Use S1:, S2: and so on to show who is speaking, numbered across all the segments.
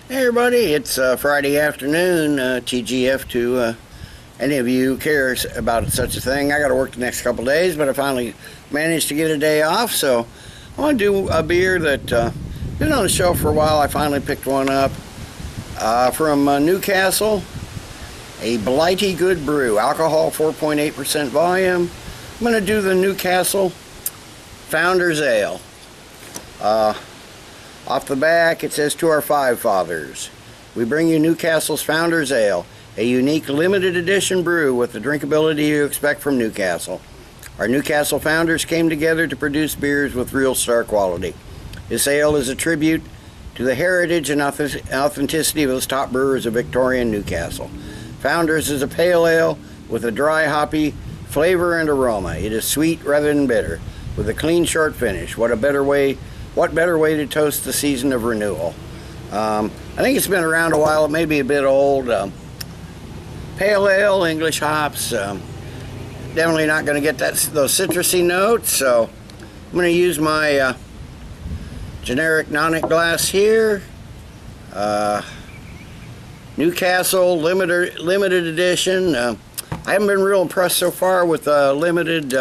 S1: Hey everybody, it's Friday afternoon, TGF to any of you who cares about such a thing. I got to work the next couple days, but I finally managed to get a day off, so I want to do a beer that been on the shelf for a while. I finally picked one up from Newcastle, a Blighty Good Brew, alcohol 4.8% volume. I'm going to do the Newcastle Founders Ale. Off the back, it says, "To our five fathers, we bring you Newcastle's Founders Ale, a unique limited edition brew with the drinkability you expect from Newcastle. Our Newcastle founders came together to produce beers with real star quality. This ale is a tribute to the heritage and authenticity of those top brewers of Victorian Newcastle. Founders is a pale ale with a dry, hoppy flavor and aroma. It is sweet rather than bitter, with a clean, short finish. What better way to toast the season of renewal?" I think it's been around a while. It may be a bit old. Pale ale, English hops. Definitely not going to get those citrusy notes. So I'm going to use my generic nonic glass here. Newcastle limited edition. I haven't been real impressed so far with limited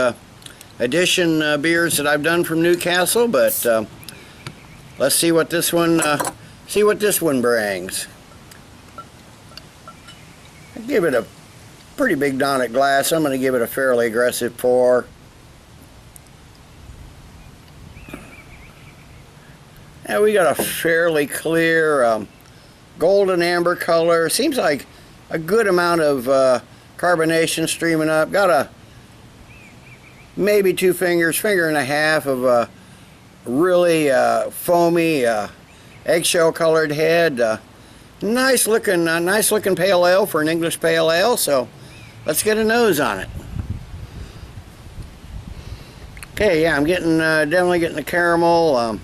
S1: edition beers that I've done from Newcastle, but let's see what this one brings. I give it a pretty big nonic glass. I'm going to give it a fairly aggressive pour. Now we got a fairly clear golden amber color. Seems like a good amount of carbonation streaming up. Got a maybe finger and a half of really foamy eggshell colored head. Nice looking pale ale for an English pale ale. So let's get a nose on it. Okay, yeah, I'm definitely getting the caramel,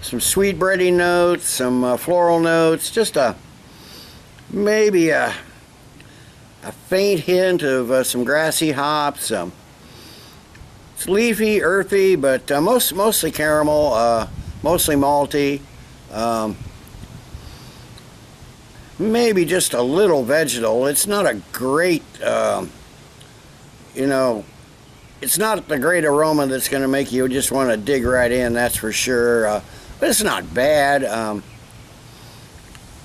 S1: some sweet bready notes, some floral notes, just maybe a faint hint of some grassy hops. It's leafy, earthy, but mostly caramel, mostly malty. Maybe just a little vegetal. It's not a great, it's not the great aroma that's going to make you just want to dig right in, that's for sure. But it's not bad.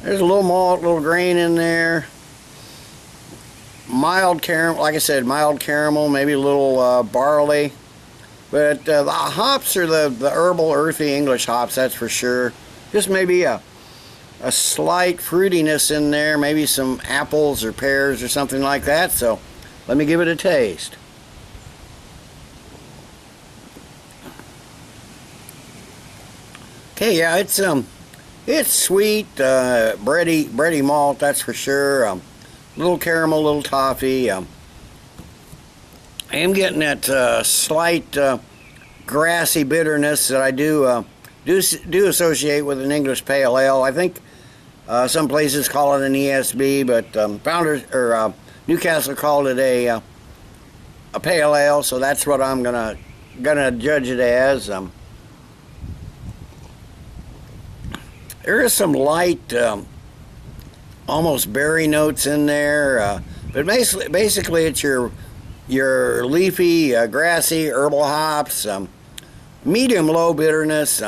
S1: There's a little malt, little grain in there. Mild caramel, like I said, mild caramel, maybe a little barley. But the hops are the herbal, earthy English hops, that's for sure. Just maybe a slight fruitiness in there, maybe some apples or pears or something like that. So let me give it a taste. Okay, yeah, it's sweet, bready malt, that's for sure. Little caramel, little toffee. I am getting that slight grassy bitterness that I do associate with an English pale ale. I think some places call it an ESB, but Newcastle called it a pale ale, so that's what I'm gonna judge it as. There is some light, almost berry notes in there, but basically it's your leafy, grassy, herbal hops, medium low bitterness.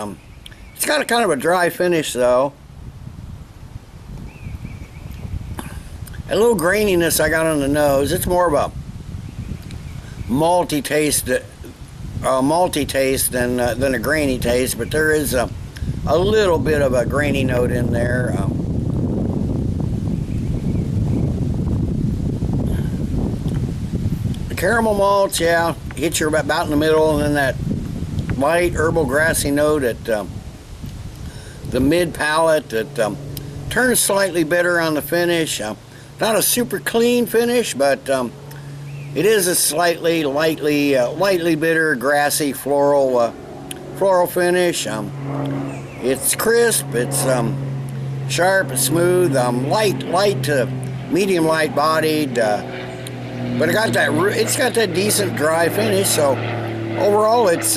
S1: It's got a kind of a dry finish though. A little graininess I got on the nose. It's more of a malty taste than a grainy taste, but there is a little bit of a grainy note in there. The caramel malts, yeah, hits you about in the middle, and then that light herbal grassy note at the mid palate that turns slightly bitter on the finish. Not a super clean finish, but it is a lightly bitter, grassy, floral finish. It's crisp, it's sharp, it's smooth, light to medium light bodied, but it's got that decent dry finish. So overall, it's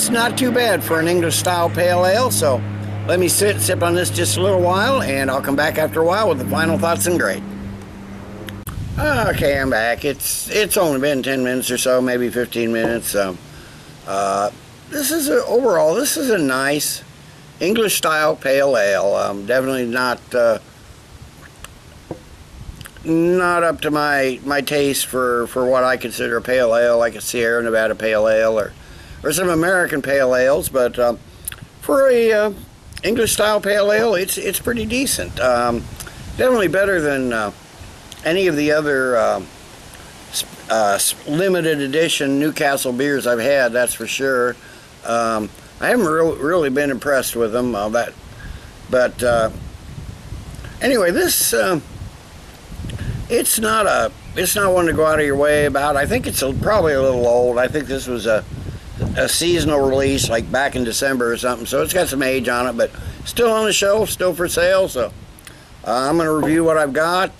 S1: not too bad for an English style pale ale. So let me sip on this just a little while, and I'll come back after a while with the final thoughts and grade. Okay, I'm back. It's only been 10 minutes or so, maybe 15 minutes. This is a nice English style pale ale. Definitely not up to my taste for what I consider a pale ale, like a Sierra Nevada pale ale or some American pale ales. But for a English style pale ale, it's pretty decent. Definitely better than any of the other limited edition Newcastle beers I've had, that's for sure. I haven't really been impressed with them. Anyway, this it's not one to go out of your way about. I think it's probably a little old. I think this was a seasonal release, like back in December or something. So it's got some age on it, but still on the shelf, still for sale. So I'm going to review what I've got.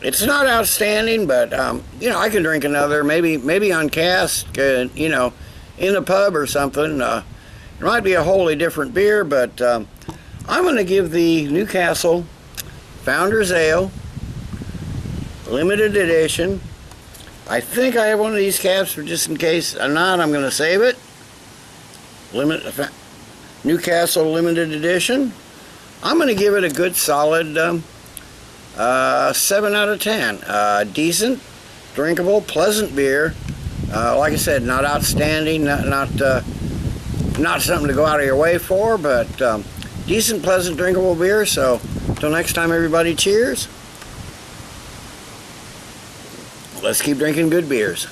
S1: It's not outstanding, but you know, I can drink another, maybe on cask, you know, in a pub or something. It might be a wholly different beer, but I'm going to give the Newcastle Founders Ale limited edition. I think I have one of these caps, but just in case I'm not, I'm going to save it. Newcastle limited edition. I'm going to give it a good solid 7 out of 10. Decent, drinkable, pleasant beer. Like I said, not outstanding, not something to go out of your way for, but decent, pleasant, drinkable beer. So until next time, everybody, cheers. Let's keep drinking good beers.